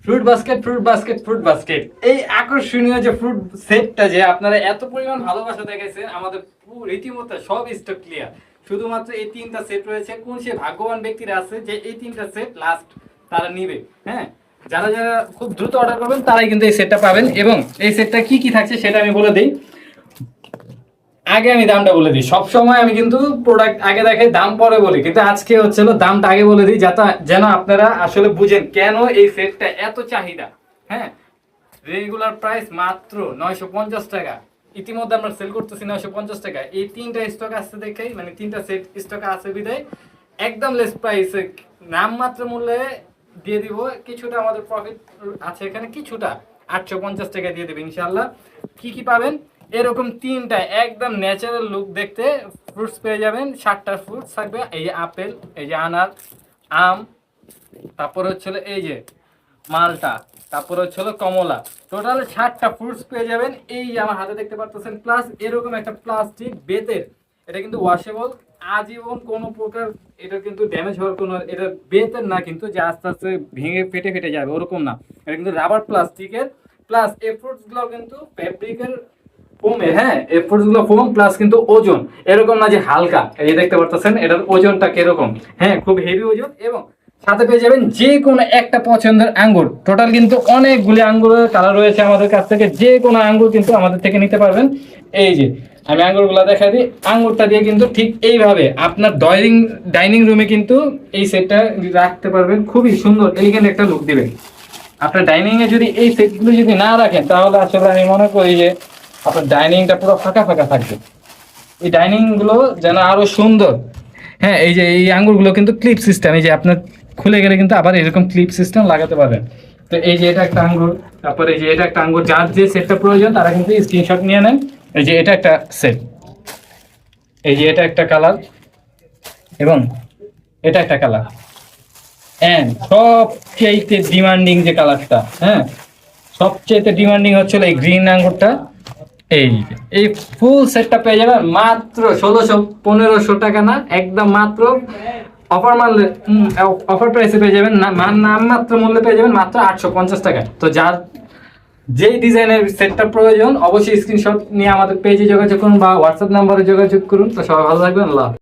Fruit basket, fruit basket, fruit basket, এই আকর্ষণীয় যে ফ্রুট সেটটা যে আপনারা এত পরিমাণ ভালোবাসা দেখাইছেন, আমাদের রীতিমতো সব স্টক ক্লিয়ার। শুধুমাত্র এই 3টা সেট রয়েছে। কোন সে ভাগ্যবান ব্যক্তিরা আছে যে এই 3টা সেট লাস্ট তারা নিবে। হ্যাঁ, যারা যারা খুব দ্রুত অর্ডার করবেন তারাই কিন্তু এই সেটটা পাবেন। এবং এই সেটটা কি কি থাকছে সেটা আমি বলে দিই। আগে আমি দামটা বলে দিই। সবসময় আমি কিন্তু প্রোডাক্ট আগে দেখাই, দাম পরে বলি, কিন্তু আজকে হচ্ছে দামটা আগে বলে দিই, যাতে যেন আপনারা আসলে বুঝেন কেন এই সেটটা এত চাহিদা। হ্যাঁ, রেগুলার প্রাইস মাত্র 950 টাকা। ইতিমধ্যে আমরা সেল করতেছি 950 টাকা। এই 3টা স্টক আসছে দেখেই, মানে 3টা সেট স্টক আছে বিদায় একদম লেস প্রাইসে নামমাত্র মূল্যে দিয়ে দিব। কিছুটা আমাদের প্রফিট আছে এখানে, কিছুটা 850 টাকা দিয়ে দেবে ইনশাআল্লাহ। কি কি পাবেন? এরকম 3টা একদম ন্যাচারাল লুক দেখতে ফ্রুটস পেয়ে যাবেন। 7টা ফ্রুটস থাকবে। এই যে আপেল, এই যে আনার, আম, তারপর হচ্ছে এই যে মালটা, তারপর হচ্ছে কমলা। টোটাল 7টা ফ্রুটস পেয়ে যাবেন। এই যে আমার হাতে দেখতে পাচ্ছেন, প্লাস এরকম একটা প্লাস্টিক বেতের, এটা কিন্তু ওয়াশেবল, আজীবন কোনো প্রকার এটা কিন্তু ড্যামেজ হওয়ার কোনো, এটা বেতের না কিন্তু যে আস্তে আস্তে ভেঙে ফেটে ফেটে যাবে ওরকম না, এটা কিন্তু রাবার প্লাস্টিকের। প্লাস এই ফ্রুটসগুলো কিন্তু ফ্যাব্রিকের ফোমের। হ্যাঁ, এই ফ্রুটসগুলো ফোম প্লাস কিন্তু ওজন এরকম না যে হালকা। এই দেখতে পাচ্ছেন এটার ওজনটা কিরকম। হ্যাঁ, খুব হেভি ওজন। এবং সাথে পেয়ে যাবেন যে কোনো একটা পছন্দের আঙ্গুর। টোটাল কিন্তু অনেকগুলি আঙ্গুরের কালার রয়েছে আমাদের কাছ থেকে। যে কোনো আঙ্গুর কিন্তু আমাদের থেকে নিতে পারবেন। এই যে আমি আঙ্গুরগুলো দেখা দিই। আঙ্গুরটা দিয়ে কিন্তু ঠিক এইভাবে আপনার ডাইনিং রুমে কিন্তু এই সেটটা রাখতে পারবেন। খুবই সুন্দর এলিগেন্ট একটা লুক দিবে। আপনার ডাইনিং এ যদি এই সেটগুলো যদি না রাখেন, তাহলে আসলে আমি মনে করি যে আপনার ডাইনিংটা পুরো ফাঁকা ফাঁকা থাকবে। এই ডাইনিং গুলো যেন আরো সুন্দর। হ্যাঁ, এই যে এই আঙ্গুরগুলো কিন্তু ক্লিপ সিস্টেম, এই যে আপনার খুলে গেলে কিন্তু আবার এরকম ক্লিপ সিস্টেম লাগাতে পারবেন। তো এই যে এটা একটা আঙ্গুর, তারপরে এই যে এটা একটা আঙ্গুর। যার যে সেটটা প্রয়োজন তারা কিন্তু স্ক্রিনশট নিয়ে নেন। এই যে এটা একটা সেট, এই যে এটা একটা কালার, এবং এটা একটা কালার। এন্ড সবচেয়ে ডিমান্ডিং যে কালারটা, হ্যাঁ সবচেয়ে ডিমান্ডিং হচ্ছে এই গ্রিন আঙ্গুরটা। এই ফুল সেটটা পেয়ে যাবেন মাত্র 1600-1500 টাকা না, একদম মাত্র অফার মারলে অফার প্রাইসে পেয়ে যাবেন। নাম মাত্র মূল্যে পেয়ে যাবেন মাত্র 850 টাকা। তো যার যেই ডিজাইনের সেটটা প্রয়োজন অবশ্যই স্ক্রিনশট নিয়ে আমাদের পেজে যোগাযোগ করুন বা হোয়াটসঅ্যাপ নাম্বারে যোগাযোগ করুন। তো সবাই ভালো থাকবেন। আল্লাহ।